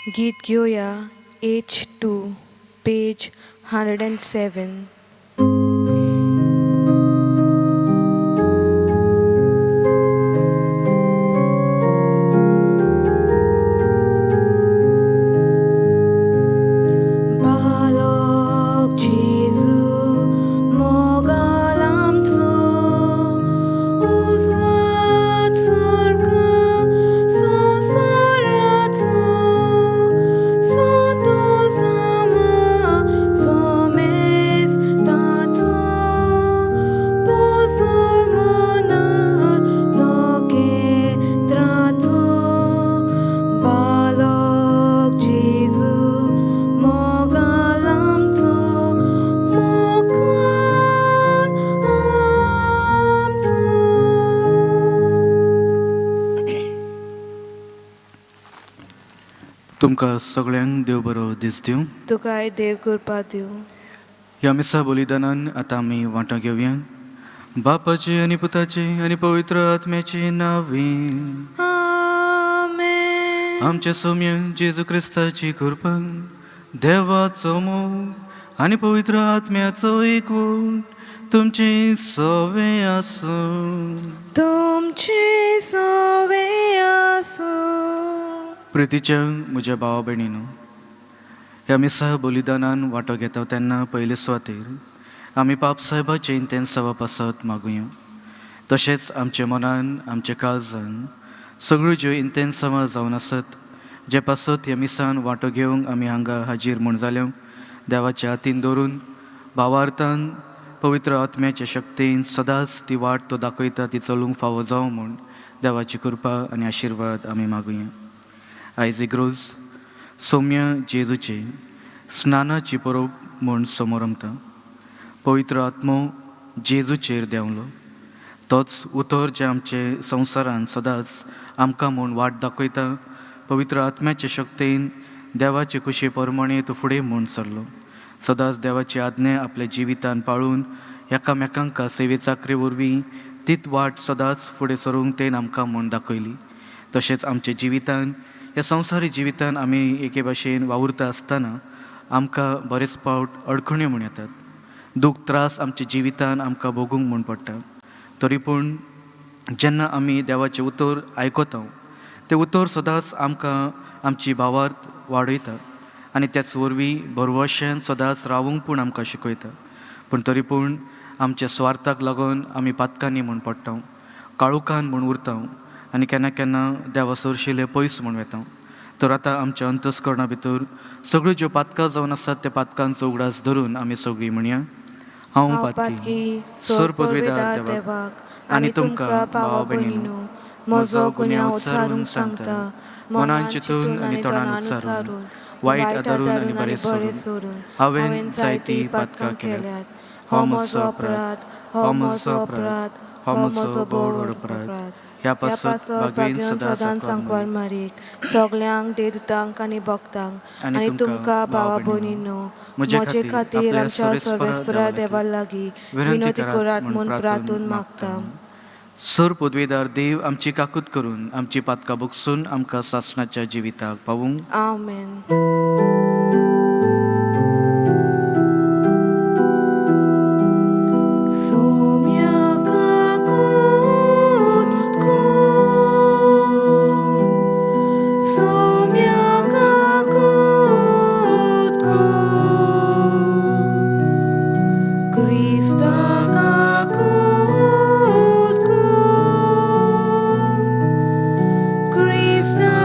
गीत घेऊया H2 page 107. तुमकां सगळ्यांक देव बरो दीस दिवं. तुकाय देव कृपा दिवं. ह्या मिसा बलिदानान आतां आमी वांटो घेवया. बापाचे आनी पुताचे आनी पवित्र आत्म्याचे नांवें. आमेन. आमचे सौम्य जेजू क्रिस्ताची कृपा, देवाचो मोग आनी पवित्र आत्म्याचो एकवट तुमचे सवे आसूं. तुमचे सवे आसूं. प्रितीच्या म्हज्या भावा भयणीनो, ह्या मिसा बलिदानान वांटो घेता तेन्ना पयले सुवातेर आमी पाप साहेबाचे इंतेंसावा पासत मागुया. तशेंच आमच्या मनान आमच्या काळजान सगळ्यो ज्यो इंतेंसावां जावन आसत, जे पासत ह्या मिसान वांटो घेवंक आमी हांगा हाजीर म्हूण जाल्यो, देवाच्या हातीन दवरून भावार्थान पवित्र आत्म्याच्या शक्तीन सदांच ती वाट तो दाखयता ती चलूंक फावो जावं म्हूण देवाची कृपा आनी आशिर्वाद आमी मागुया. आयज एक रोज सौम्य जेजूचे स्नानाची परब म्हूण समोर आमता. पवित्र आत्मो जेजूचेर देंवलो. तोच उतर जे आमचे संवसारान सदांच आमकां म्हूण वाट दाखयता, पवित्र आत्म्याचे शक्तीन देवाचे कुशे परमणे तो फुडें म्हूण सरलो. सदांच देवाची आज्ञा आपल्या जिवितान पाळून एकामेकांक सेवे चाकरे वरवीं तीच वाट सदांच फुडें सरूंक तेन आमकां म्हूण दाखयली. तशेंच आमच्या जिवितान, ह्या संवसारी जिवितान आमी एके भाशेन वावुरता आसतना आमकां बरेच फावट अडखण्यो म्हूण येतात. दूख त्रास आमच्या जिवितान आमकां भोगूंक म्हूण पडटा. तरी पूण जेन्ना आमी देवाचें उतर आयकता, तें उतर सदांच आमकां आमची भावार्थ वाडयता आनी त्याच वरवीं भरवशान सदांच रावूंक पूण आमकां शिकयता. पूण तरी पूण आमच्या स्वार्थाक लागून आमी पातकांनी म्हूण पडटा, काळुकान म्हूण उरता आनी केन्ना केन्ना देवा सरशिले पयस म्हूण वेता. तर आतां आमच्या अंतस्करणा भितर सगळ्यो ज्यो पातकां जावन आसात त्या पातकांचो उगडास धरून आमी सगळीं म्हणया. हांव पातकी सर पदवेदार देवाक आनी तुमकां भावा भयणीनो म्हजो गुन्यांव उच्चारूंक सांगता, मनान चिंतून आनी तोंडान उच्चारून, वायट आदारून आनी बरें सोडून हांवें जायतीं पातकां केल्यात. हो म्हजो अपराध, हो म्हजो अपराध, हो म्हजो बोड अपराध. ह्या पासत भागवेन सदांच सांकवाळ मारीक सगल्यांक देवदूतांक आनी भक्तांक आनी तुमकां भावा भयणीनो म्हजे खातीर आमच्या सर्वेस्परा देवा लागीं विनोदी करात म्हूण प्रार्थून मागता. सर पदवेदार देव आमची काकूत करून आमची पातकां भोगसून आमकां सासणाच्या जिविताक पावूंक. आमेन. Krista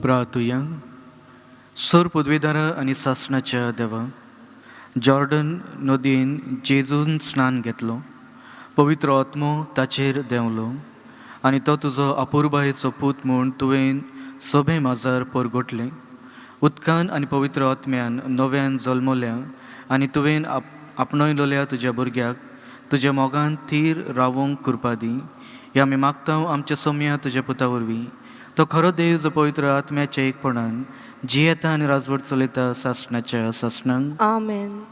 प्रार्थुया. सोर पदवीधरा आनी सासणाच्या देवा, जॉर्डन नदीन जेजून स्नान घेतलो, पवित्र आत्मो ताचेर देंवलो आनी तो तुजो अपुर्बायेचो पूत म्हूण तुवें सोबे माजार परगोटलें. उदकान आनी पवित्र आत्म्यान नव्यान जल्मल्या आनी तुवें आपणयलोल्या तुज्या भुरग्याक तुज्या मोगान थीर रावोंक कृपा दी. हें आमी मागता आमच्या सोम्या तुज्या पुता वरवीं. तो खरो देव जो पवित्र आत्म्याच्या एकपणान जियेता आनी राजवट चलयता सासणाच्या सासणांक. आमेन.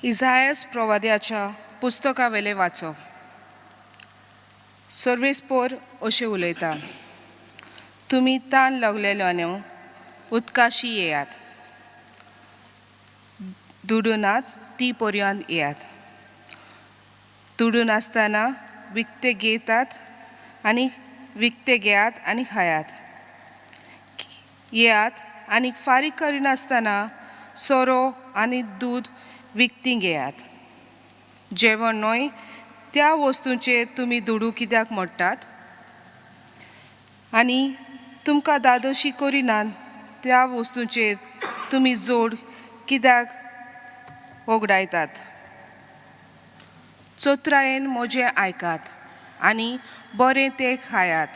इसायास प्रवाद्याच्या पुस्तका वेले वाचो. सर्वेस्पोर अशें उलयता, तुमी तान लागलेल्यांनो उदकाशी येयात, दुडूनात ती पर्यंत येयात. दुडून आसतना विकते घेतात आनी विकते घेयात आनी खायात. येयात आनी फारीक करिनासतना सोरो आनी दूद विकती घेयात. जेवण न्हय, त्या वस्तूंचेर तुमी दुडू कित्याक मोडटात? आनी तुमकां दादोशी करिनात त्या वस्तूंचेर तुमी जोड कित्याक ओगडायतात? चोत्रायेन म्हजें आयकात आनी बरें तें खायात.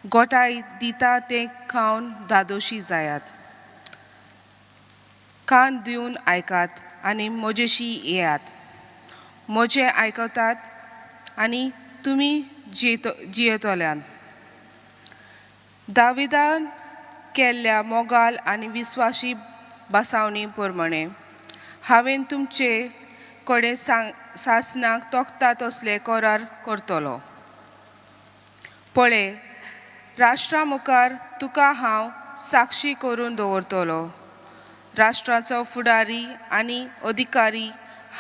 गोठाय दिता तें खावन दादोशी जायात. कान दिवन आयकात आनी म्हजेशी येयात. म्हजें आयकतात आनी तुमी जियेतल्यान. दाविदान केल्ल्या मोगाल आनी विस्वासी बासावणी प्रमाणे हांवें तुमचे कडेन सासणाक तोखता तसले करार करतलो. पळय, राष्ट्रा मुखार तुका हांव साक्षी करून दवरतलो. राष्ट्राचो फुडारी आनी अधिकारी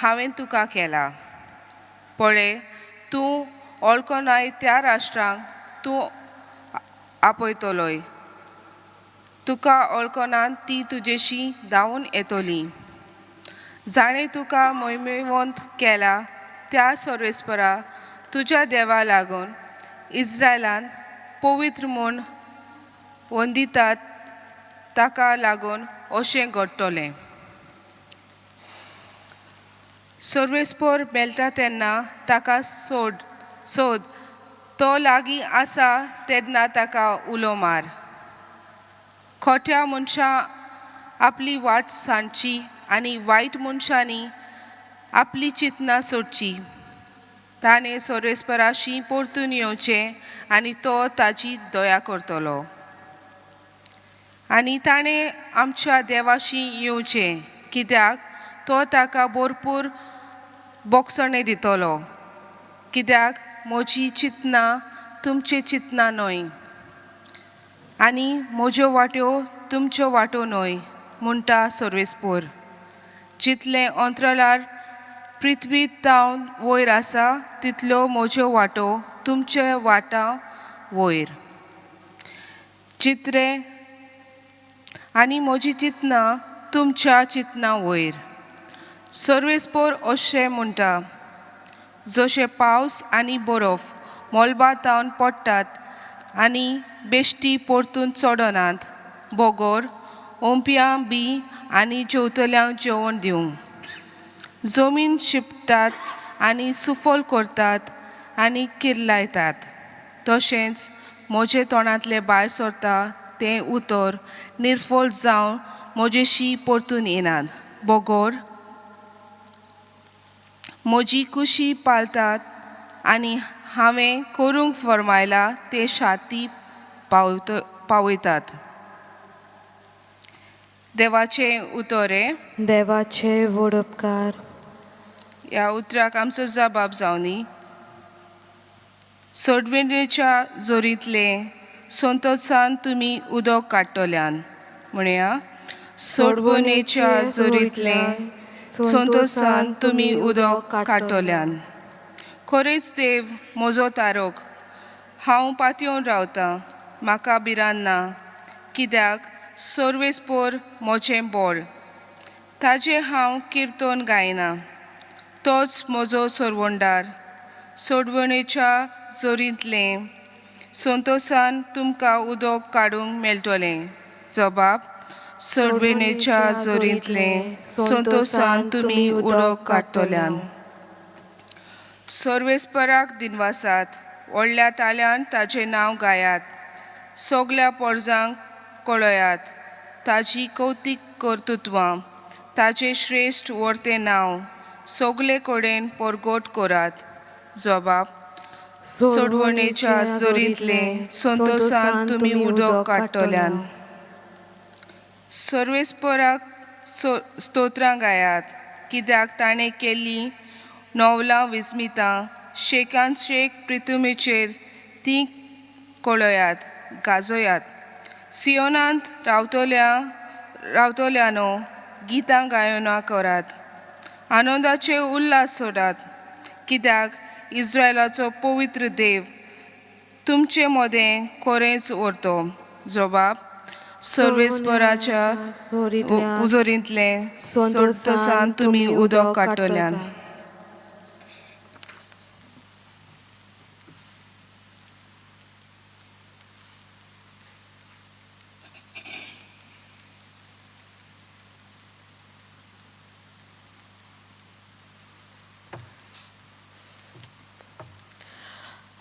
हांवें तुका केला. पळय, तूं वळखनाय त्या राष्ट्रांक तूं आपयतलोय. तुका वळखनान ती तुजेशी धांवून येतली. जाणें तुका मोहिमेवंत केला त्या सर्वेस्परा तुज्या देवा लागून इस्रायलान पवित्र म्हूण वंदितात ताका लागून अशें घडटलें. सर्वेस्पोर मेळटा तेन्ना ताका सोद. तो लागीं आसा तेन्ना ताका उलो मार. खोट्या मनशां आपली वाट सांडची आनी वायट मनशांनी आपली चिंतना सोडची. ताणें सर्वेस्पराशी परतून येवचें आनी तो ताची दया करतलो. आनी ताणें आमच्या देवाशी येवचें, कित्याक तो ताका भरपूर बोगसणें दितलो. कित्याक म्हजी चिंतना तुमची चिंतना न्हय आनी म्हज्यो वाट्यो तुमच्यो वाटो न्हय म्हणटा सर्वेस्पोर. जितलें अंतराळार पृथ्वीत तावन वयर आसा तितल्यो म्हज्यो वाटो तुमचे वाटां वयर. चित्रें आनी म्हजी चिंतना तुमच्या चिंतना वयर. सर्वेस्पोर अशें म्हणटा, जशें पावस आनी बरफ मोलबातावन पडटात आनी बेश्टी परतून चडनात, बोगोर ओंप्यां बी आनी जेवतल्यांक जेवण दिवंक. जमीन शिंपतात आनी सुफल करतात आनी किर्लायतात, तशेंच म्हजे तोंडांतलें भायर सरता तें उतर निर्फळ जावन म्हजेशी परतून येनात. बोगोर म्हजी कुशी पालतात आनी हांवें करूंक फरमायला ते शाती पावयतात. देवाचें उतर. देवाचे व्हड उपकार. ह्या उतराक आमचो जबाब जावनी. सोडविणेच्या जोरींतले संतोषान तुमी उदक काडटल्यान. म्हणया, सोडवणेच्या जोरींतले संतोसान तुमी उदक काडटल्यान. खरेंच देव म्हजो तारोक, हांव पातयेवन रावतां, म्हाका भिरांत ना, कित्याक सर्वेस्पोर म्हजें बळ. ताजें हांव किर्तन गायना. तोच म्हजो सरवंडार, सोडवणेच्या जोरींतलें. संतोसान तुमकां उदक काडूंक मेळटलें. जबाब: सोडवणेच्या जोरींतलें. संतोसान तुमी उदक काडटल्यान. सर्वेस्पराक दिनवासात व्हडल्या ताल्यान ताचें नांव गायात. सगल्या परजांक कळयात ताची कौतीक कर्तुत्वां. ताचें श्रेश्ठ व्हडतें नांव सगले कडेन परगट करात. जबाब: सोडवणेच्या जोरींतलें. संतोसान तुमी उदक काडटल्यान. सर्वेस्पराक स्तोत्रां गायात, कित्याक ताणें केल्लीं नवलां विस्मितां. शेकान शेक पृथ्वीचेर तीं कळयात, गाजयात. सियोनांत रावतल्यानो गितां गायना करात. आनंदाचे उल्हास सोडात, कित्याक इस्रायलाचो पवित्र देव तुमचे मदें खरेंच व्हरतो. जबाब: सर्वेस्पराच्या उजोरींतलें. संतोसान तुमी उदक काडटल्यान.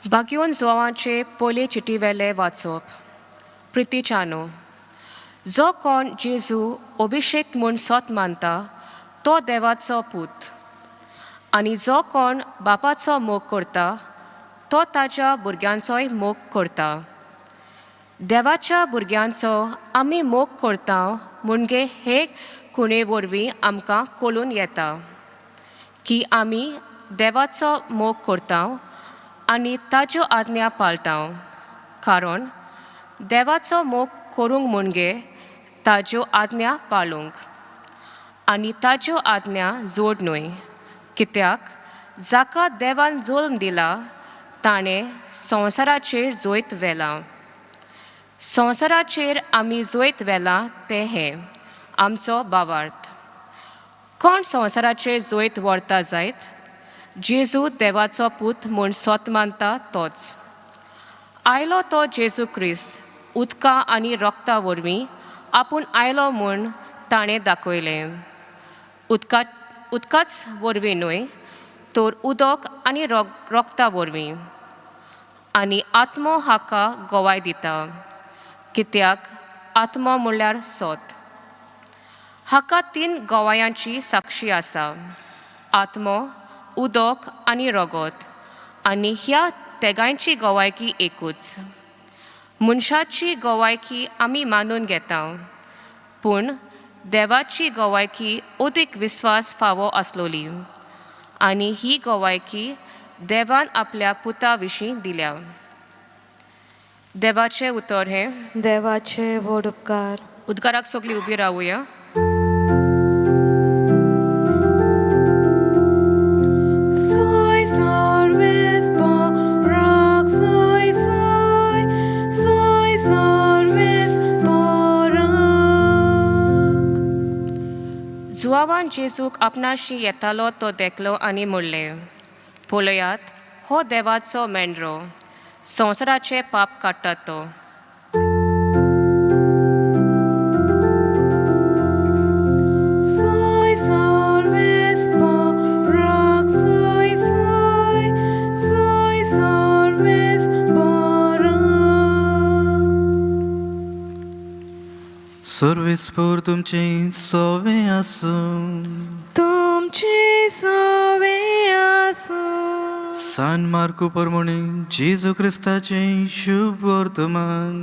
बागयोन जोवांचे पोले चिटीवेले वाचप. प्रितीच्यानो, जो कोण जेजू अभिषेक म्हूण सोत मानता तो देवाचो पूत. आनी जो कोण बापाचो मोग करता तो ताच्या भुरग्यांचोय मोग करता. देवाच्या भुरग्यांचो आमी मोग करता म्हणजे हे खुणे वरवीं आमकां कळून येता की आमी देवाचो मोग करता आनी ताज्यो आज्ञा पाळटां. कारण देवाचो मोग करूंक म्हणजे ताज्यो आज्ञा पाळूंक. आनी ताज्यो आज्ञा जोड न्हय, कित्याक जाका देवान जल्म दिला ताणें संवसाराचेर जोयत व्हेला. संवसाराचेर आमी जोयत व्हेला तें हें आमचो भावार्थ. कोण संवसाराचेर जोयत व्हरता जायत? जेजू देवाचो पूत म्हूण सोत मानता तोच. आयलो तो जेजू क्रिस्त उदका आनी रोगता वरवीं आपूण आयलो म्हूण ताणें दाखयलें. उदकाच वरवीं न्हय, तर उदक आनी रोगता वरवीं. आनी आत्मो हाका गोवाय दिता, कित्याक आत्मो म्हणल्यार सोत. हाका 3 गोवायांची साक्षी आसा: आत्मो, उदक आनी रगत. आनी ह्या तेगांयची गोवायकी एकूच. मनशाची गोवायकी आमी मानून घेता, पूण देवाची गोवायकी अदीक विस्वास फावो आसलोली. आनी ही गोवायकी देवान आपल्या पुता विशीं दिल्या. देवाचें उतर हें. देवाचे व्हड उपकार. उद्गाराक सगळीं उबी रावुया. जुआवान जेजूक आपणाशी येतालो तो देखलो आनी म्हणलें, पळयात, हो देवाचो मेंढरो, संवसाराचे पाप काडटा तो. सर्वेस्पोर तुमचे सोवे आसूं. तुमचे सोवे आसूं. सान मार्कू परमणे जेजू क्रिस्ताचे शुभ वर्तमान.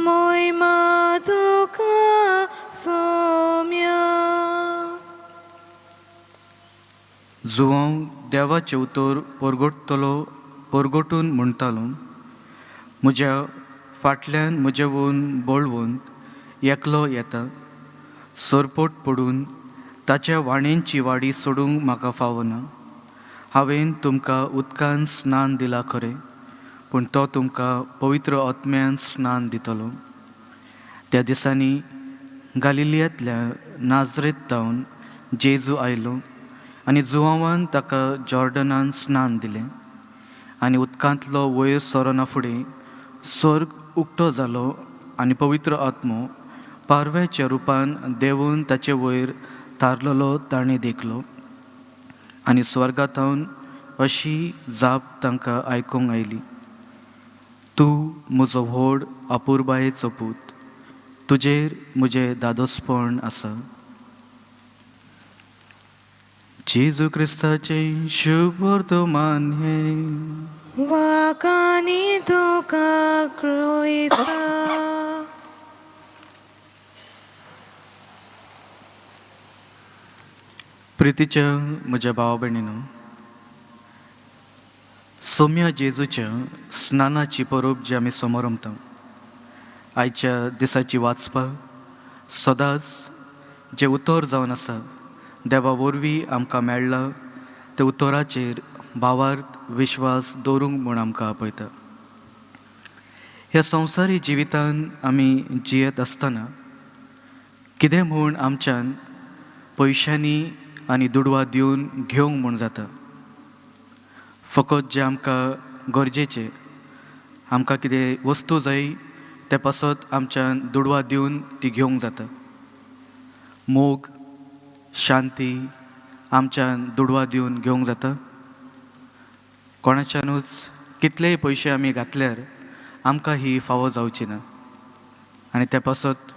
मोयमा तुका सौम्या. जुवांव देवाचे उतर परगटून म्हणटालो, म्हज्या फाटल्यान म्हजेवून बोळवून एकलो येता, सोरपोट पडून ताच्या वाणेंची वाडी सोडूंक म्हाका फावना. हांवें तुमकां उदकान स्नान दिलां खरें, पूण तो तुमकां पवित्र आत्म्यान स्नान दितलो. त्या दिसांनी गालिलियांतल्या नाजरेत जावन जेजू आयलो आनी जुवांवान ताका जॉर्डनान स्नान दिलें. आनी उदकांतलो वयर सरना फुडें स्वर्ग उक्तो जालो आनी पवित्र आत्मो पारव्याच्या रुपान देंवून ताचे वयर तारलेलो ताणें देखलो. आनी स्वर्गांतवन अशी जाप तांकां आयकूंक आयली, तूं म्हजो व्हड अपुरबायेचो पूत, तुजेर म्हजें दादोसपण आसा. जेजू क्रिस्ताचें शुभ वर्तमान हें वाकानी तुका क्रिस्ता. प्रितीच्या म्हज्या भावा भयणीनो, सौम्या जेजूच्या स्नानाची परब जी आमी समोर रमता, आयच्या दिसाची वाचपाक सदांच जे उतर जावन आसा देवा वरवीं आमकां मेळ्ळां, ते उतराचेर भावार्थ विश्वास दवरूंक म्हूण आमकां आपयता. ह्या संवसारी जिवितान आमी जियेत आसतना कितें म्हूण आमच्यान पयशांनी आनी दुडवा दिवन घेवंक म्हूण जाता. फकत जे आमकां गरजेचे, आमकां कितें वस्तू जाय ते पासत आमच्यान दुडवा दिवन ती घेवंक जाता. मोग, शांती आमच्यान दुडवा दिवन घेवंक जाता. कोणाच्यानूच कितलेय पयशे आमी घातल्यार आमकां ही फावो जावची ना. आनी ते पासत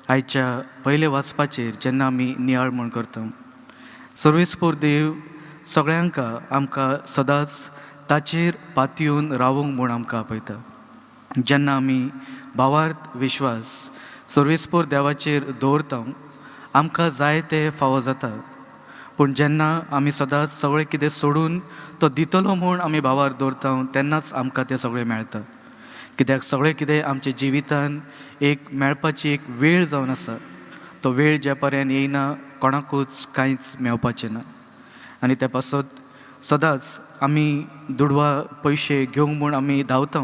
आयच्या पयले वाचपाचेर जेन्ना आमी नियाळ म्हूण करता, सर्वेस्पोर देव सगळ्यांक आमकां सदांच ताचेर पातयेवन रावूंक म्हूण आमकां आपयता. जेन्ना आमी भावार्थ विश्वास सर्वेस्पोर देवाचेर दवरता, आमकां जाय ते फावो जाता. पूण जेन्ना आमी सदांच सगळें कितें सोडून तो दितलो म्हूण आमी भावार्थ दवरता, तेन्नाच आमकां तें सगळें मेळटा. कित्याक सगळें कितें आमच्या जिवितान एक मेळपाची एक वेळ जावन आसा. तो वेळ जे पर्यंत येयना कोणाकूच कांयच मेळपाचें ना. आनी ते पासत सदांच आमी दुडवा पयशे घेवंक म्हूण आमी धांवता.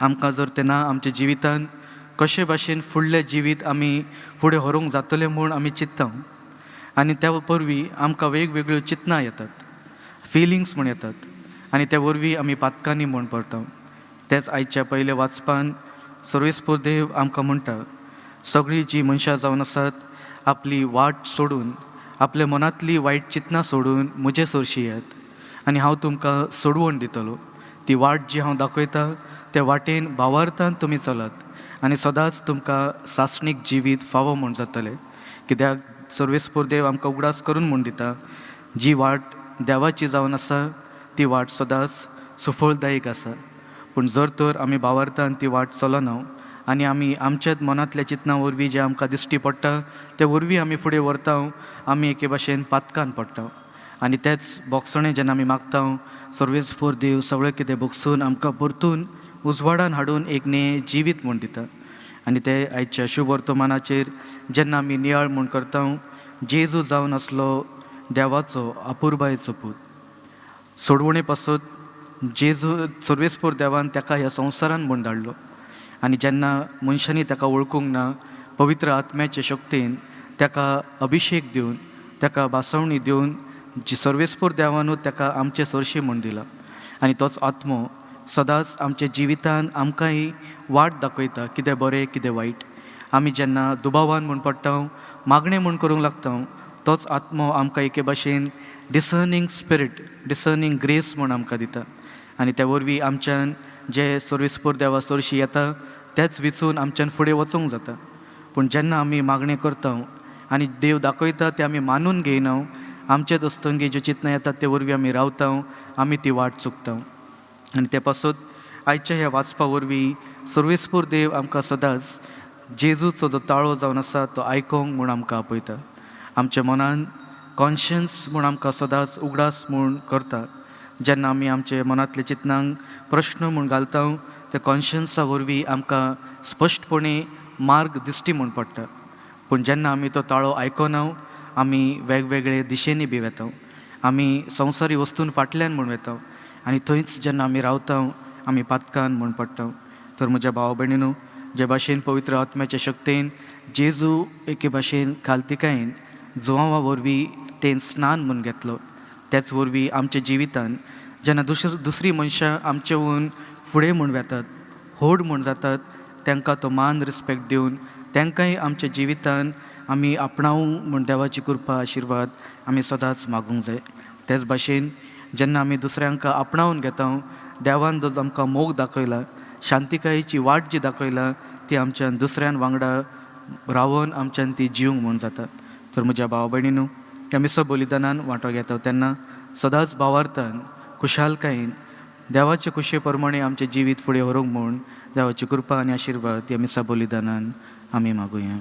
आमकां जर तेन्ना आमच्या जिवितान कशे भाशेन फुडलें जिवीत आमी फुडें व्हरूंक जातलें म्हूण आमी चिंत्ता. आनी त्या परवीं आमकां वेगवेगळ्यो चिंतनां येतात, फिलिंग्स म्हूण येतात, आनी त्या वरवीं आमी पातकांनी म्हूण पडटा. तेच आयच्या पयले वाचपान सर्वेस्पोर देव आमकां म्हणटा, सगळीं जीं मनशां जावन आसात आपली वाट सोडून, आपल्या मनांतली वायट चिंतनां सोडून म्हजे सरशी येयात आनी हांव तुमकां सोडवण दितलो. ती वाट जी हांव दाखयता त्या वाटेन भावार्थान तुमी चलात आनी सदांच तुमकां सासणीक जिवीत फावो म्हूण जातलें. कित्याक सर्वेस्पोर देव आमकां उगडास करून म्हूण दिता, जी वाट देवाची जावन आसा ती वाट सदांच सुफळदायीक आसा. पूण जर तर आमी भावार्थान ती वाट चलना आनी आमी आमच्याच मनांतल्या चिंतनां वरवीं जे आमकां दिश्टी पडटा ते वरवीं आमी फुडें व्हरता, आमी एके भाशेन पातकान पडटा. आनी तेच बोगसणें जेन्ना आमी मागता, सर्वेस्पोर देव सगळें कितें बोगसून आमकां परतून उजवाडान हाडून एक नयें जिवीत म्हूण दिता. आनी ते आयच्या शुभ वर्तमानाचेर जेन्ना आमी नियाळ म्हूण करता, जेजू जावन आसलो देवाचो अपुरबायेचो पूत. सोडवणे पासत जेजू सर्वेस्पोर देवान ताका ह्या संवसारान म्हूण धाडलो. आनी जेन्ना मनशांनी ताका वळखूंक ना, पवित्र आत्म्याचे शक्तीन ताका अभिशेक दिवन, ताका बासवणी दिवन, जी सर्वेस्पोर देवानूच ताका आमचे सरशी म्हूण दिला. आनी तोच आत्मो सदांच आमच्या जिवितान आमकांय वाट दाखयता, कितें बरें कितें वायट. आमी जेन्ना दुबावान म्हूण पडटा, मागणें म्हूण करूंक लागता, तोच आत्मो आमकां एके भाशेन डिसर्नींग स्पिरीट, डिसर्नींग ग्रेस म्हूण आमकां दिता. आनी त्या वरवीं आमच्यान जे सर्वेस्पोर देवा सरशी येता तेच विचून आमच्यान फुडें वचूंक जाता. पूण जेन्ना आमी मागणें करता आनी देव दाखयता ते आमी मानून घेयना, आमचेच अस्तंगी ज्यो चिंतनां येतात ते वरवीं आमी रावता, आमी ती वाट चुकता. आनी ते पासत आयच्या ह्या वाचपा वरवीं सर्वेस्पोर देव आमकां सदांच जेजूचो जो ताळो जावन आसा तो आयकोंक म्हूण आमकां आपयता. आमच्या मनान कॉन्शियन्स म्हूण आमकां सदांच उगडास म्हूण करता. जेन्ना आमी आमचे मनांतल्या चिंतनांक प्रश्न म्हूण घालता, त्या कॉन्शियन्सा वरवीं आमकां स्पश्टपणे मार्ग दिश्टी म्हूण पडटा. पूण जेन्ना आमी तो ताळो आयकना आमी वेगवेगळे दिशेनी बी वेता. आमी संवसारी वस्तून फाटल्यान म्हूण वेता आनी थंयच जेन्ना आमी रावता आमी पातकान म्हूण पडटा. तर म्हज्या भावा भयणीनो, जे भाशेन पवित्र आत्म्याचे शक्तीन जेजू एके भाशेन खालतिकायेन जुवांवा वरवीं तें स्नान म्हूण घेतलो, त्याच वरवीं आमच्या जिवितान जेन्ना दुसरी मनशां आमचेवन फुडें म्हूण वेतात, व्हड म्हूण जातात, तांकां तो मान रिस्पेक्ट दिवन तांकांय आमच्या जिवितान आमी आपणावंक म्हूण देवाची कृपा आशिर्वाद आमी सदांच मागूंक जाय. तेच भाशेन जेन्ना आमी दुसऱ्यांक आपणावन घेता, देवान जो आमकां मोग दाखयला, शांतिकायेची वाट जी दाखयला, ती आमच्यान दुसऱ्यान वांगडा रावन आमच्यान ती जिवंक म्हूण जाता. तर म्हज्या भावा भयणीनो, ह्या मिसा बलिदानान वांटो घेता तेन्ना सदांच भावार्थान खुशालकायेन देवाचे कुशे प्रमाणे आमचें जिवीत फुडें व्हरूंक म्हूण देवाची कृपा आनी आशिर्वाद ह्या मिसा बलिदानान आमी मागुया.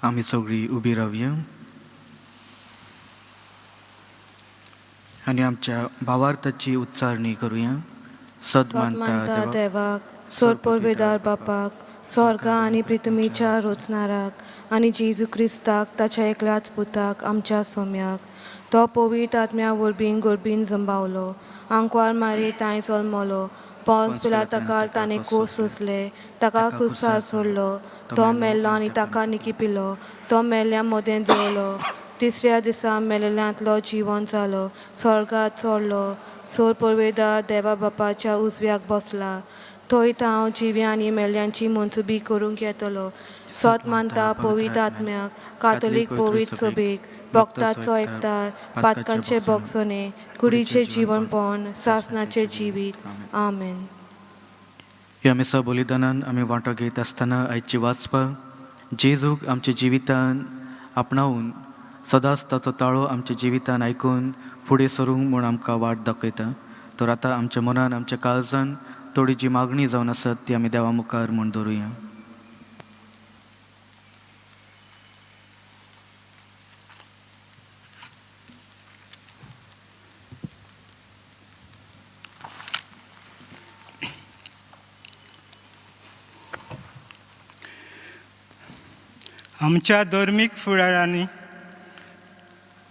आमी सगळीं उबी रावया आनी आमच्या भावार्थाची उच्चारणी करुया. सदमानता देवाक, सोरपोरबेदार बापाक, स्वर्गा आनी पृथ्वीच्या रोचणाराक आनी जेजू क्रिस्ताक ताच्या एकल्याच पुताक आमच्या सोम्याक, तो पवित्र आत्म्या वरबीन गोरबीन जंबावलो, आंकवार मारी तांय जल्मलो, पॉन्स पिलाताकाल ताणें कोस सोंसले, ताका क्रुसार सोडलो, तो मेल्लो आनी ताका निकिपिलो, तो मेल्ल्या मोदें देंवलो, तिसऱ्या दिसा मेलेल्यांतलो जिवन जालो, स्वर्गात चडलो, सोर पोरवेदार देवा बापाच्या उजव्याक बसला, थंय हांव जिव्या आनी मेल्ल्यांची मनसुबी करूंक येतलो. सत मानता पवित्र आत्म्याक, कातोलीक पवित्र सभेक, भक्ताचो एकतार, पातकांचे भोगसणे, कुडीचे जीवनपण, सासणाचे जिवीत. आमेन. ह्या मिसा बलिदानान आमी वांटो घेत आसतना आयची वाचपा जेजूक आमच्या जिवितान आपणावून सदांच ताचो ताळो आमच्या जिवितान आयकून फुडें सरूंक म्हूण आमकां वाट दाखयता. तर आतां आमच्या मनान आमच्या काळजान थोडी जी मागणी जावन आसत ती आमी देवा मुखार म्हूण दवरुया. आमच्या धर्मीक फुडाऱ्यांनी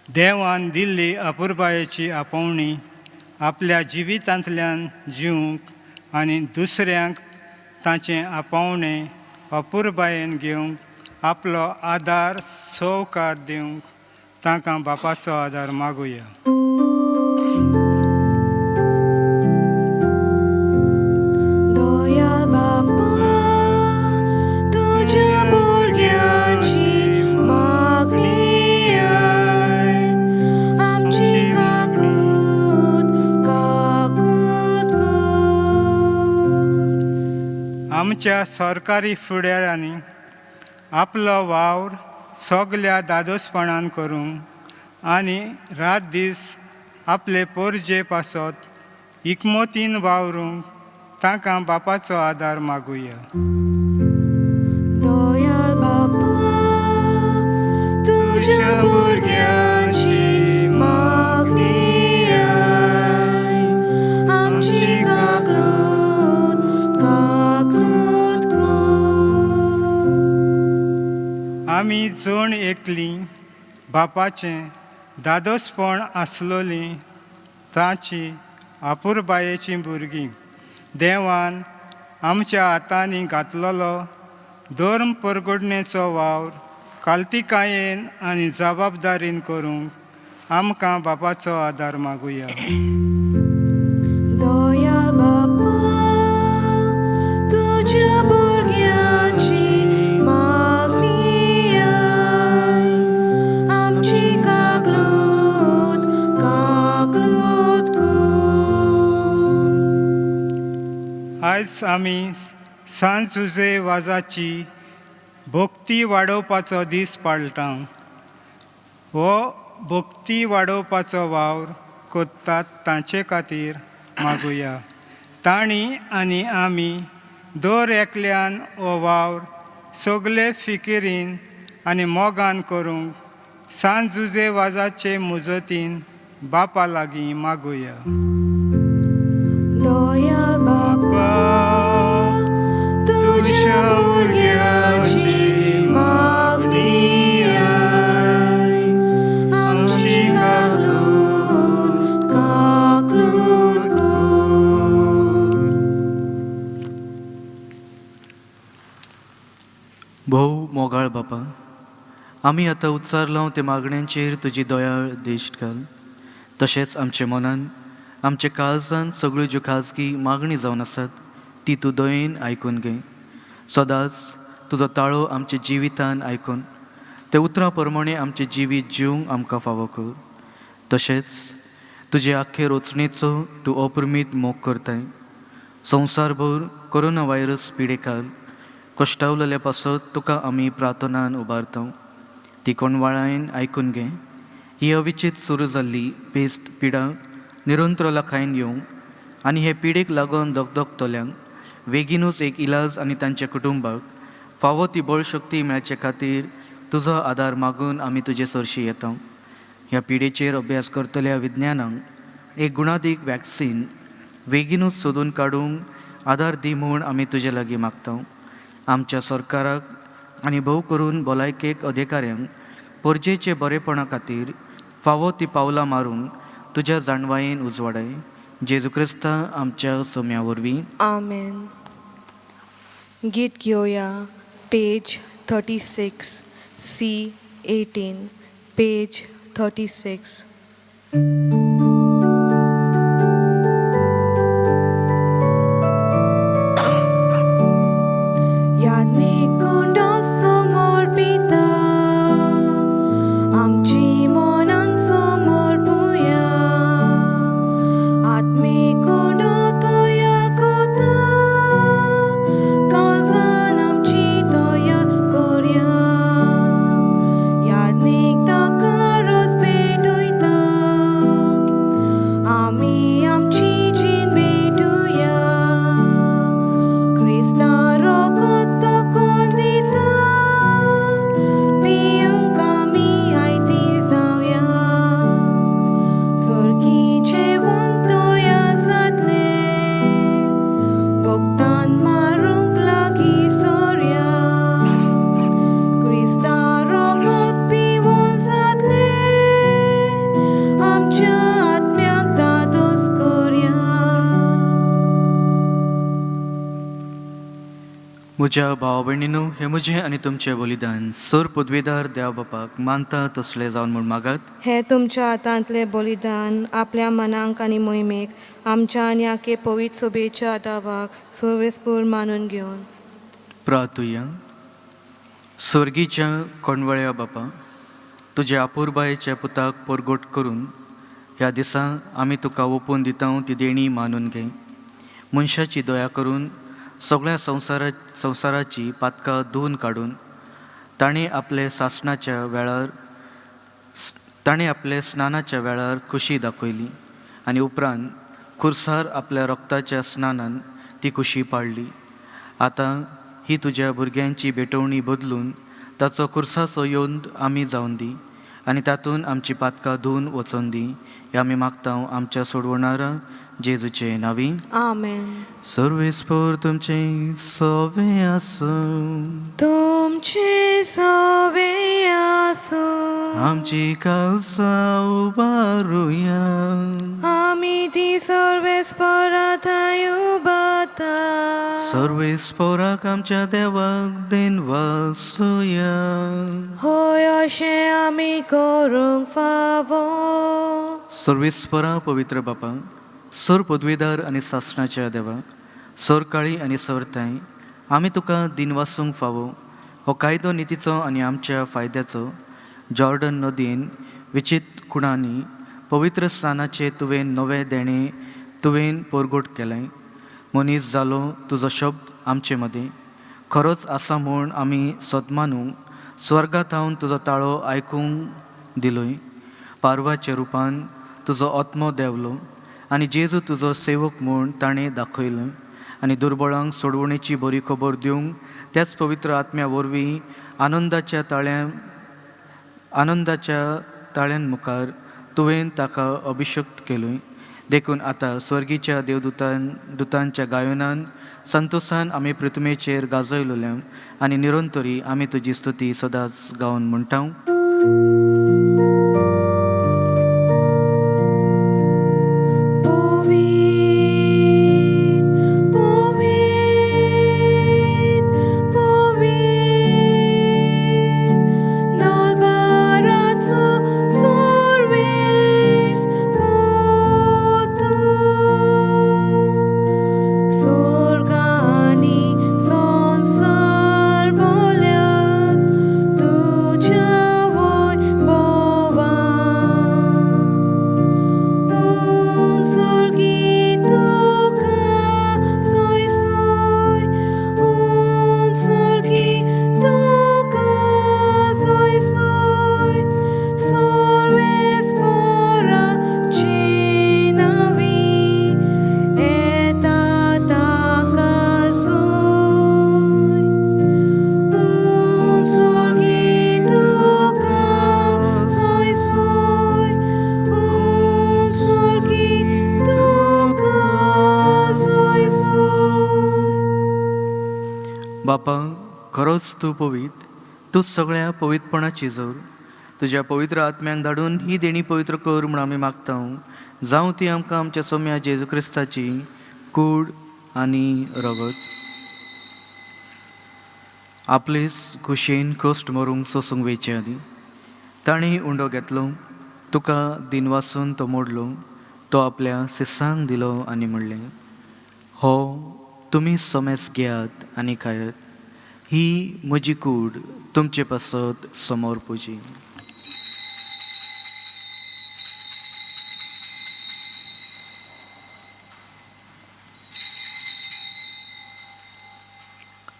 देवान दिल्ली अपुरबायेची आपोवणी आपल्या जिवितांतल्यान जिवंक आनी दुसऱ्यांक ताचें आपोवणें अपुरबायेन घेवंक आपलो आदार सवकार दिवंक तांकां बापाचो आदार मागुया. आमच्या सरकारी फुडाऱ्यांनी आपलो वावर सगल्या दादोसपणान करूंक आनी रात दीस आपले पोरजे पासत इकमतीन वावरूंक तांकां बापाचो आदार मागुया. दयाल बापा, तुज्या भुरग्यांची मागणी आय, आमची काकलूत काकलूत कर. आमी जण एकलीं बापाचें दादोसपण आसलोलीं ताची अपुरबायेचीं भुरगीं देवान आमच्या हातांनी घातलेलो धर्म परगडणेचो वावर काल्तिकायेन आनी जबाबदारीन करूंक आमकां बापाचो आदार मागुया. दयाल बापा, तुज्या भुरग्यांची मागणी आय, आमची काकलूत काकलूत कर. आयज आमी सांत जुजे वाजाची भक्ती वाडोवपाचो दीस पाळटा. हो भक्ती वाडोवपाचो वावर कोत्तात तांचे खातीर मागुया. तांणी आनी आमी दर एकल्यान हो वावर सगळे फिकिरीन आनी मोगान करूंक सांत जुजे वाजाचे मुजतीन बापा लागीं मागुया. दयाळ बापा, तुझ्या भुरग्याची मागणी आय. आमची काकलूत काकलूत कर. भोव मोगाळ बापा, आमी आतां उच्चारलो ते मागण्यांचेर तुजी दयाळ दिश्ट घाल. तशेंच आमच्या मनान आमच्या काळजान सगळ्यो ज्यो खाजगी मागणी जावन आसात ती तूं दयेन आयकून घे. सदांच तुजो ताळो आमच्या जिवितान आयकून ते उतरां प्रमाणे आमचें जिवीत जिवंक आमकां फावो कर. तशेंच तुजे आख्खे रचणेचो तूं अप्रमीत मोग करताय. संवसारभर कोरोना व्हायरस पिडेखाल कश्टावलेल्या पासत तुका आमी प्रार्थनान उबारता. ती कोणवाळायन आयकून घे. ही अविचित सुरू जाल्ली पेस्ट पिडा निरंतर लाखायन येवंक आनी हे पिडेक लागून दगदगतल्यांक बेगीनूच एक इलाज आनी तांच्या कुटुंबाक फावो ती बळशक्ती मेळचे खातीर तुजो आदार मागून आमी तुजे सरशी येता. ह्या पिडेचेर अभ्यास करतल्या विज्ञानांक एक गुणादीक वॅक्सीन बेगीनूच सोदून काडूंक आदार दी म्हूण आमी तुजे लागीं मागता. आमच्या सरकाराक आनी भोव करून भलायकेक अधिकाऱ्यांक परजेचे बरेपणा खातीर फावो ती पावलां मारूंक तुज्या जाणवायेन उजवाडाय. जेजू क्रिस्ता आमच्या सोम्या वरवीं. आमेन. गीत घेवया. Page 36, C18, page 36. यादने कुंडो समोर पिता, आमची मनान समोर पुया. आत्मे कुंडो तयार कोता, काळजान आमची तयार कोरया. यादनेक ताका रोस भेटयता, आमी आमची जीण भेटुया. क्रिस्ता रोगोत तोकोन दिता, पियूंक आमी आयती जावया. सर्गीचे वन तयार जातले, भोगतान मारूंक लागीं सरया. क्रिस्ता रोगोत पिवोन जातले, आमच्या आत्म्याक दादोस करया. म्हज्या भाव भयणीनो, हे म्हजें आनी तुमचें बलिदान सर पदवीदार देव बापाक मानता तसलें जावन म्हूण मागात. हे तुमच्या हातांतले बलिदान आपल्या मनांक आनी मोहिमेक आमच्या आनी आखे पवित्र सोबेच्या दावाक सर्वेस्पूर मानून घेवन. प्रार्थुया. स्वर्गीच्या कोणवळ्या बापा, तुज्या अपुरबायेच्या पुताक परगोट करून ह्या दिसा आमी तुका ओपून दिता ती देणी मानून घे. मनशाची दया करून सगळ्या संवसाराची पातकां धुवन काडून ताणें आपले स्नानाच्या वेळार खुशी दाखयली आनी उपरांत खुर्सार आपल्या रक्ताच्या स्नानान ती खुशी पाळली. आतां ही तुज्या भुरग्यांची भेटवणी बदलून ताचो खुर्साचो योंद आमी जावन दी आनी तातूंत आमची पातकां धुवन वचोन दी. हे आमी मागता आमच्या सोडवणारा जेजूचे नांवी. आमेन. सर्वेस्पोर तुमचे सवे आसूं, तुमचे सवे आसूं, आमची काळजां उबारुया. आमी ती सर्वेस्परांताय उबारता. सर्वेस्पोराक आमच्या देवाक देन वासुया. होय अशें आमी करूंक फावो. सर्वेस्परा पवित्र बापा, सर पदवीदार आनी सासणाच्या देवाक सर काळी आनी सरताय आमी तुका दिन वासूंक फावो. हो कायदो नितीचो आनी आमच्या फायद्याचो जॉर्डन नदीन विचित खुणांनी पवित्र स्थानाचे तुवें नवे देणे तुवें परगोट केलाय. मनीस जालो तुजो शब्द आमचे मदें खरोच आसा म्हूण आमी सदमानूंक स्वर्गांत हांव तुजो ताळो आयकूंक दिलोय. पारवाच्या रुपान तुजो आत्मो देवलो आनी जेजू तुजो सेवक म्हूण ताणें दाखयलो आनी दुर्बळांक सोडवणेची बरी खबर दिवंक त्याच पवित्र आत्म्या वरवीं आनंदाच्या ताळ्यां मुखार तुवें ताका अभिषक्त केलोय. देखून आतां स्वर्गीच्या दुतांच्या गायनान संतोषान आमी पृथ्वीचेर गाजयलोल्या आनी निरंतरी आमी तुजी स्तुती सदांच गावन म्हणटाव. बापा, खरोच तूं पवित्र, तूं सगळ्या पवित्रपणाची जोर. तुज्या पवित्र आत्म्यांक धाडून ही देणी पवित्र कर म्हूण आमी मागता. जावं ती आमकां आमच्या सोम्या जेजू क्रिस्ताची कूड आनी रगत. आपलेच कुशीन कश्ट मरूंक सोसूंक वयचे आदी ताणें उंडो घेतलो, तुका दिन वासून तो मोडलो, तो आपल्या सिसांक दिलो आनी म्हणलें, हो तुमी सोमेस घेयात आनी खायात, ही म्हजी कूड तुमचे पासत समोर पुजी.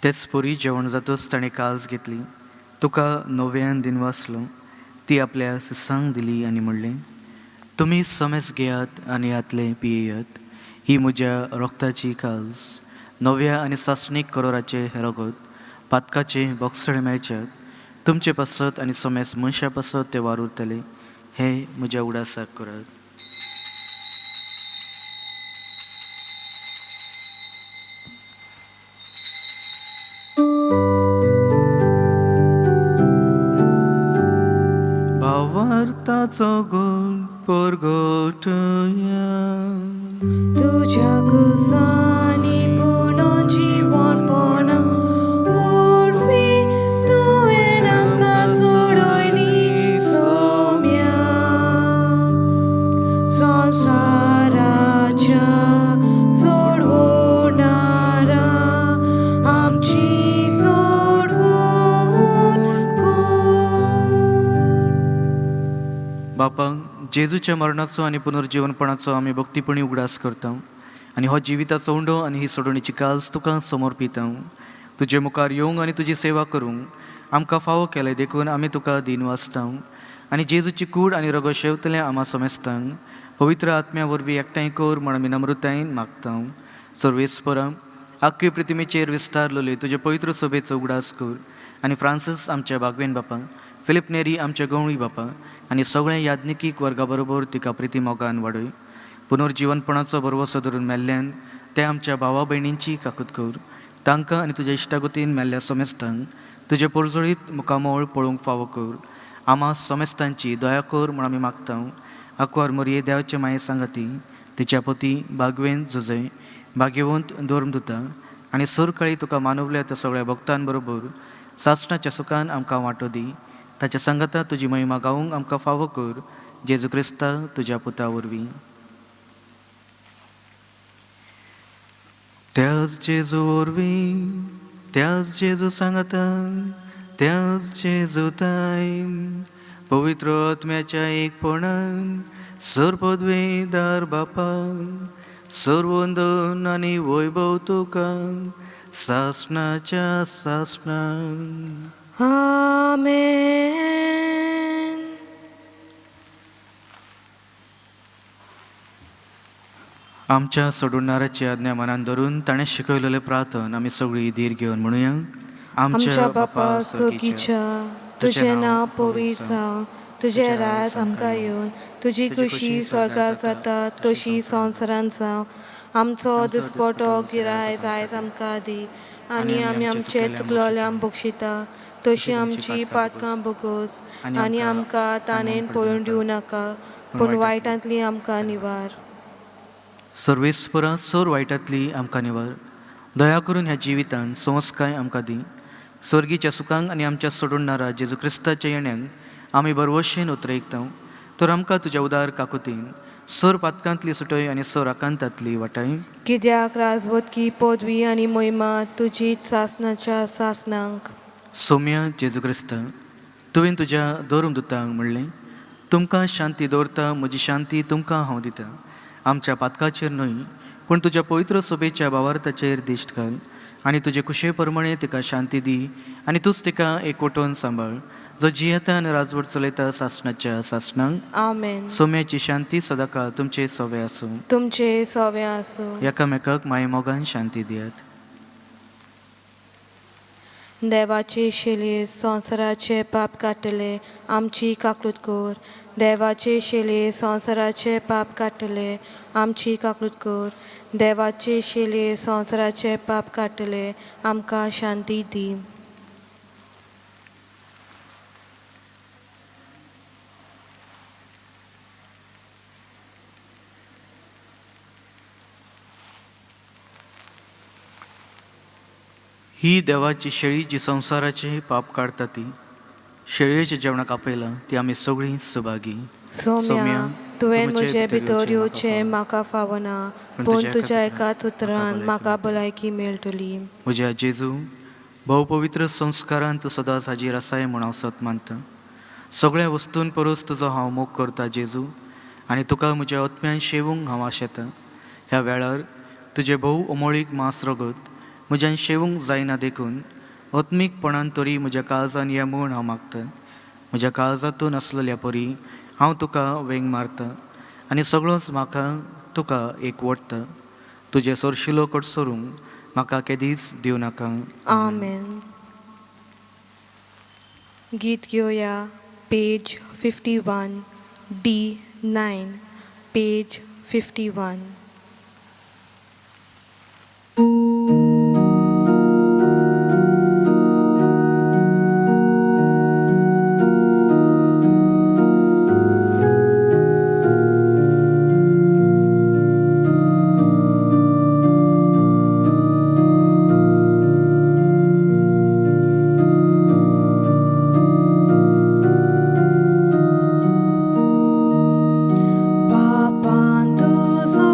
तेच पोरी जेवण जातच ताणें काल्स घेतली, तुका नव्यान दिन वासलो, ती आपल्या सिसांक दिली आनी म्हणलें, तुमी सोमेस घेयात आनी हातले पियेयात, ही म्हज्या रोगताची काल्स, नव्या आनी सासणीक करोराचे हे रगत, पातकाचे बोगसळे मेळच्यात, तुमचे पासत आनी सोमेस मनशा पासत ते वार उरतले, हे म्हज्या उडासाक करात. भावार्थाचो गोल परगटया, तुझ्या कुसानी पूर्ण जीवनपण उरवी, तुवें आमकां सोडोयली सोम्या. संवसाराच्या सोडवणारा आमची सोडवण कर. बापा, जेजूच्या मरणाचो आनी पुनर्जीवनपणाचो आमी भक्तीपणी उगडास करता आनी हो जिविताचो उंडो आनी ही सोडणीची काल्स तुका समर्पिता. तुजे मुखार येवंक आनी तुजी सेवा करूंक आमकां फावो केले, देखून आमी तुका दिन वाचता आनी जेजूची कूड आनी रगत शेवतले आमा समेस्तांक पवित्र आत्म्या वरवीं एकठांय कर म्हण आमी नम्रतायेन मागता. सर्वेस्परा, आख्खे पृथ्वीचेर विस्तारलेले तुजे पवित्र सभेचो उगडास कर आनी फ्रांसीस आमच्या बागवेन बापा, फिलिप नेरी आमच्या गवळी बापा आनी सगळ्या याज्ञिकीक वर्गा बरोबर तिका प्रिती मोगान वाडय. पुनर्जीवनपणाचो बरवसो धरून मेल्ल्यान ते आमच्या भावा भयणींची काकूत कर. तांकां आनी तुज्या इश्टागतीन मेल्ल्या समेस्तांक तुजे परजळीत मुखामोळ पळोवंक फावो कर. आमा समेस्तांची दया कर म्हण आमी मागता. आंकवार मरये देवाचे माये सांगाती, तिच्या पती बागवेन झुजय, भाग्यवंत धर्मदुता आनी सरकाळी तुका मानवल्या त्या सगळ्या भक्तां बरोबर सासणाच्या सुखान आमकां वांटो दी. ताच्या संगता तुजी महिमा गावूंक आमकां फावो कर. जेजू क्रिस्ता तुज्या पुता वरवीं. त्याच जेजू वरवीं, त्याच जेजू सांगता, त्याच जेजू तायन, पवित्र आत्म्याच्या एकपणान सर्वपदवेदार बापा, सर्वंदन आनी वैभव तुका सासणाच्या सासणान. आमेन. आमच्या सोडवणाऱ्याची आज्ञा मनान धरून ताणें शिकयलेले प्रार्थन आमी सगळीं धीर घेवन म्हणुया. आमच्या बापा सोगीच्या, तुझें नांव पवित्र जावं, तुझे रात आमकां येवन तुजी कुशी स्वर्गाक जाता तशी संवसारांत जावं. आमचो दिसपटो गिरायज आयज आमकां दी आनी आमी आमचे चुकलोल्यांक बक्षिता तशी आमची पातकां बगोस आनी आमकां ताणेन पळोवन दिवं नाका पूण वायटांतली आमकां निवार. सर्वेस्परा सोर वायटांतली आमकां निवार. दया करून ह्या जिवितांत संस्काय आमकां दी. स्वर्गीच्या सुखांक आनी आमच्या सोडूनणारा जेजू क्रिस्ताच्या येण्याक आमी बरवशेन उतरयतां. तर आमकां तुज्या उदार काकुतीन सोर पातकांतली सुटय आनी सोर आकांतांतली वाटाय. कित्याक राजवतकी पदवी आनी महिमा तुजीच सासनाच्या सासनांक. सौम्य जेजू क्रिस्ता, तुवें तुज्या दोरूमदुतांक म्हणलें, तुमकां शांती दवरता, म्हजी शांती तुमकां हांव दितां. आमच्या पातकाचेर न्हय पूण तुज्या पवित्र सोबेच्या भावार्थाचेर दिश्ट घाल आनी तुजे कुशे प्रमाणे तिका शांती दी आनी तूंच तिका एकवटोवन सांबाळ, जो जियेता आनी राजवट चलयता सासणाच्या सासणांक. आमेन. सौम्याची शांती सदांकाळ तुमचे सोवे आसूं. तुमचे सोवे आसूं. एकामेकाक माये मोगान शांती दियात. देवाचे शेले संवसाराचे पाप काडटले आमची काकूट कोर. देवाचे शेले संवसाराचे पाप काडटले आमची काकूट कोर. देवाचे शेले संवसाराचे पाप काडटले आमकां शांती दी. ही देवाची शेळी जी संवसाराचे पाप काडटा ती. शेळयेच्या जेवणाक आपयलां ती आमी सगळीं सुभागी. सौम्या, तुवें म्हजे भितर येवचें म्हाका फावना पूण तुज्या एकाच उतरान म्हाका भलायकी मेळटली. म्हज्या जेजू, भोव पवित्र संस्कारान तूं सदांच हाजीर आसाय म्हूण हांव सत मानतां. सगळ्या वस्तून परस तुजो हांव मोग करता जेजू आनी तुका म्हज्या आत्म्यान शेवूंक हांव आशेतां. ह्या वेळार तुजे भोव अमोळीक मांस रगत म्हज्यान शेवूंक जायना देखून आत्मीकपणान तरी म्हज्या काळजान या म्हूण हांव मागतां. म्हज्या काळजांतून आसलेल्या परी हांव तुका वेंग मारतां आनी सगळोच म्हाका तुका एकवटता. तुजे सरशिलो कडसरूंक म्हाका केदीच दिवं नाका. आमेन. गीत घेवया page 51 D9 page 51. Papan tuzo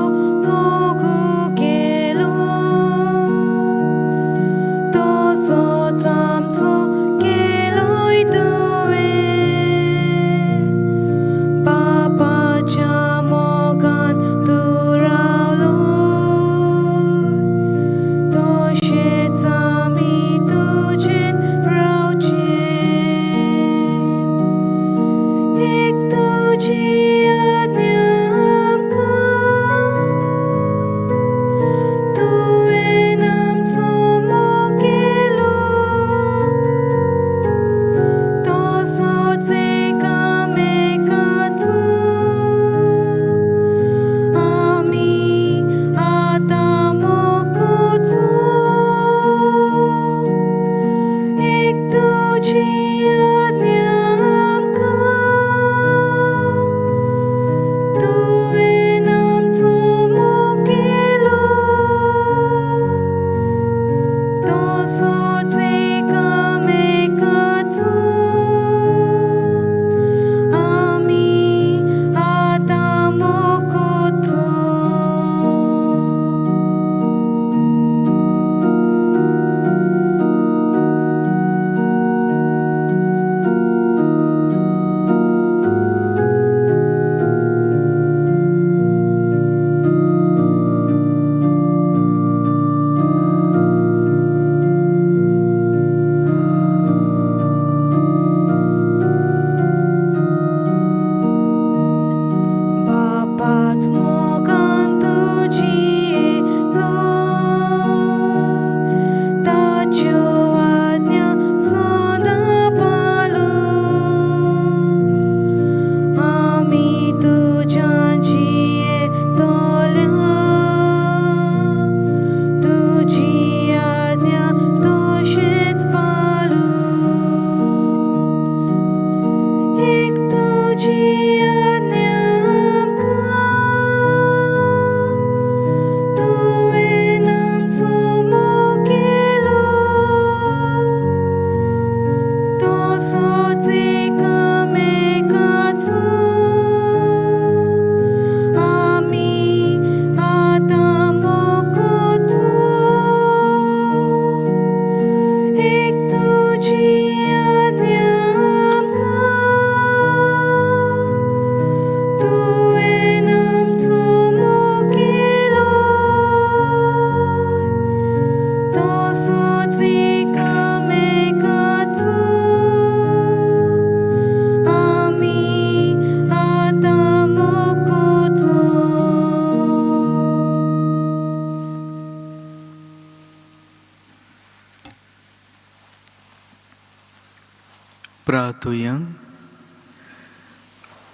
प्रार्थुया.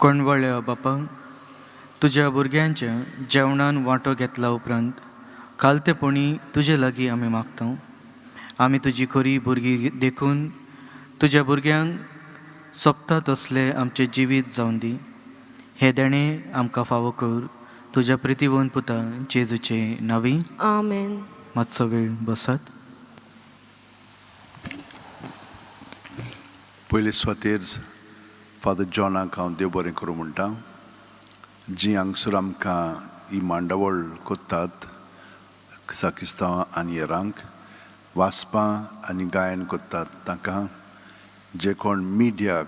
कोणवळ्या बापा, तुज्या भुरग्यांच्या जेवणान वांटो घेतला उपरांत खालतेपणी तुजे लागीं आमी मागता. आमी तुजी खरी भुरगीं देखून तुज्या भुरग्यांक सोंपता तसले आमचे जिवीत जावन दी. हे देणे आमकां फावो कर तुज्या प्रितीवन पुता जेजूचे नांवी. आमेन. मातसो वेळ बसात. पयले सुवातेर फादर जॉनाक हांव देव बरें करूं म्हणटा. जी हांगसर आमकां ही मांडावळ कोत्तात साकिस्तांव आनी हेरांक, वाचपां आनी गायन कोत्तात तांकां, जे कोण मिडियाक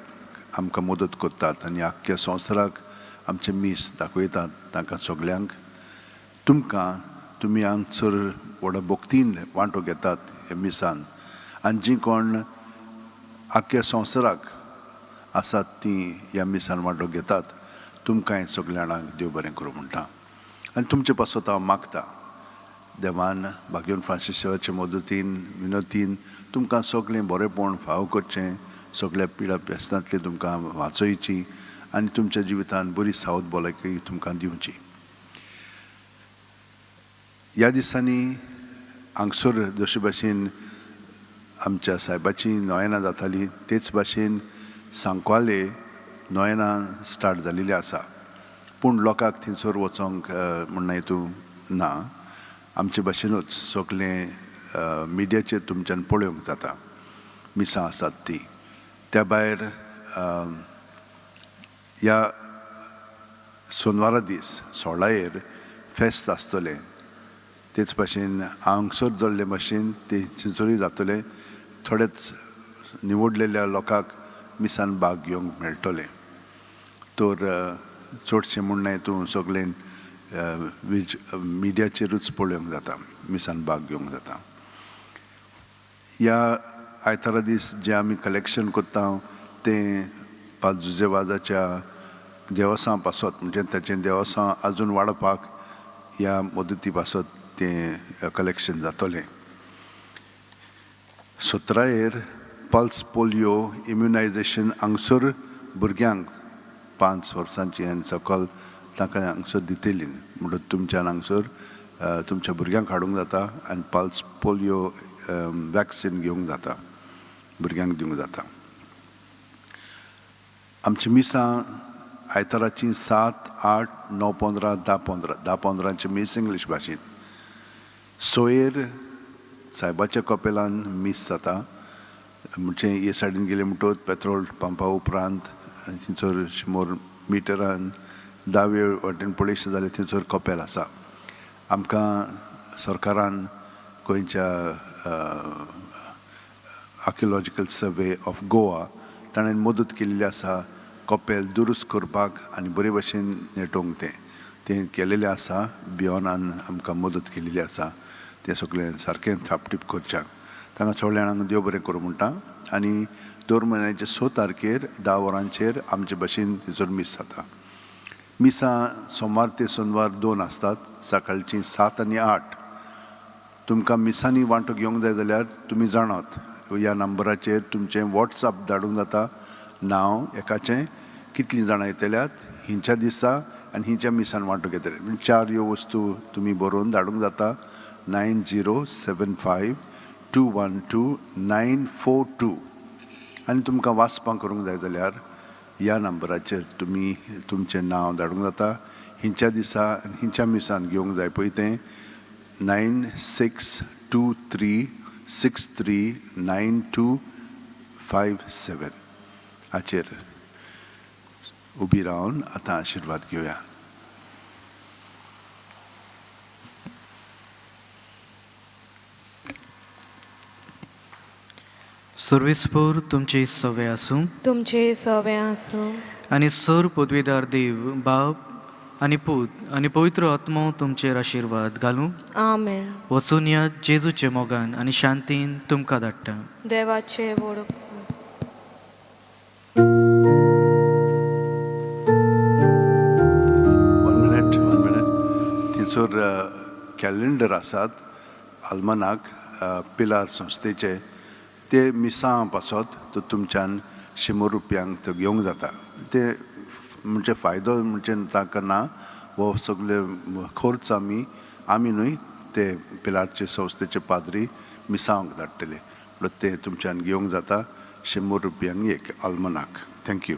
आमकां मदत कोत्तात आनी आख्ख्या संवसाराक आमचे मीस दाखयतात तांकां सगल्यांक, तुमी हांगसर व्हडा भोक्तीन वांटो घेतात हे मिसान, आनी जी कोण आख्ख्या संवसाराक आसात तीं ह्या मिसान वांटो घेतात, तुमकां सगल्या जाणांक देव बरें करूं म्हणटा. आनी तुमचे पासत हांव मागता, देवान भाग्योन फ्रांसिसाचे मदतीन विनोतीन तुमकां सगळें बरेंपण फाव करचें, सगळ्या पिडा व्यसनांतली तुमकां वाचोवची आनी तुमच्या जिवितांत बरी सावध भलायकी तुमकां दिवची. ह्या दिसांनी हांगसर जशे भाशेन आमच्या सायबाची नोयनां जातालीं तेच भाशेन सांकवाले नोयनां स्टार्ट जाल्लीं आसा. पूण लोकांक थंयसर वचोंक म्हणना हेतू ना. आमचे भाशेनूच सगळें मिडियाचेर तुमच्यान पळोवंक जाता मिसां आसात तीं. त्या भायर ह्या सोनवारा दीस 16 फेस्त आसतलें. तेच भाशेन हांगसर जाल्ले भाशेन ते थंयसरूय जातलें. थोडेच निवडलेल्या लोकांक मिसान भाग घेवंक मेळटलें. तर चडशें म्हणना हेतू सगळें मिडियाचेरूच पळोवंक जाता, मिसान भाग घेवंक जाता. ह्या आयतारा दीस जे आमी कलेक्शन कोत्ता तें पाजुजेवाजाच्या देवस्थाना पासत, म्हणजे ताचें देवस्थान आजून वाडोवपाक ह्या मदती पासत तें कलेक्शन जातलें. 17 पल्स पोलियो इम्युनायजेशन हांगसर भुरग्यांक 5 वर्सांची आनी सकयल तांकां हांगसर दितलीं. म्हणून तुमच्यान हांगसर तुमच्या भुरग्यांक हाडूंक जाता आनी पल्स पोलियो वॅक्सीन घेवंक जाता, भुरग्यांक दिवंक जाता. आमची मिसां आयताराची 7, 8, 9, 15, 10-15 मीस इंग्लीश भाशेन. सोयेर सायबाच्या कपेलान मीस जाता. म्हणजे हे सायडीन गेले म्हणटच पेट्रोल पंपा उपरांत थंयसर 100 मिटरान 10 वाटेन पळयशें जाल्यार थंयसर कपेल आसा. आमकां सरकारान गोंयच्या आर्किओलॉजिकल सर्वे ऑफ गोवा ताणें मदत केल्ली आसा कपेल दुरुस्त करपाक आनी बरे भशेन नेटोवंक तें केलेलें आसा. बियोनान आमकां मदत केलेली आसा तें सगळें सारकें थापटीप करच्याक. तांकां सगळ्या जाणांक देव बरें करूं म्हणटा. आनी दर म्हयन्याचे 6 तारखेर 10 वरांचेर आमचे भाशेन थंयसर मीस जाता. मिसां सोमार ते सोनवार 2 आसतात, सकाळचीं 7 आनी 8. तुमकां मिसांनी वांटो घेवंक जाय जाल्यार तुमी जाणात ह्या नंबराचेर तुमचें वॉट्सॅप धाडूंक जाता. नांव एकाचें, कितलीं जाणां येतल्यात, हिंच्या दिसा आनी हिंच्या मिसान वांटो घेतले. 4 ह्यो वस्तू तुमी बरोवन धाडूंक जाता. 9075212942 आनी तुमकां वाचपां करूंक जाय जाल्यार ह्या नंबराचेर तुमी तुमचें नांव धाडूंक जाता. हिंच्या दिसा आनी हिंच्या मिसान घेवंक जाय पळय तें 9623639257 हाचेर उबी रावन आतां आशिर्वाद घेवया. सर्वेस्पोर तुमचे सवे आसूं. तुमचे सवे आसूं. आनी सर पदवीदार देव बाप आनी पूत आनी पवित्र आत्मो तुमचेर आशिर्वाद घालूं. आमेन. वचून या जेजूचे मोगान आनी शांतीन तुमकां धाडटा. देवाचे वडो. वन मिनिट थंयसर कॅलेंडर आसात आल्मनाक पिलार संस्थेचे, ते मिसां पासत तो तुमच्यान 100 तो घेवंक जाता. ते म्हणजे फायदो म्हणजे ताका ना, वो सगळे खर्च आमी न्हय ते पिलारचे संस्थेचे पाद्री मिसांक धाडटले. म्हणून ते तुमच्यान घेवंक जाता. 100 एक आल्मनाक. थँक्यू.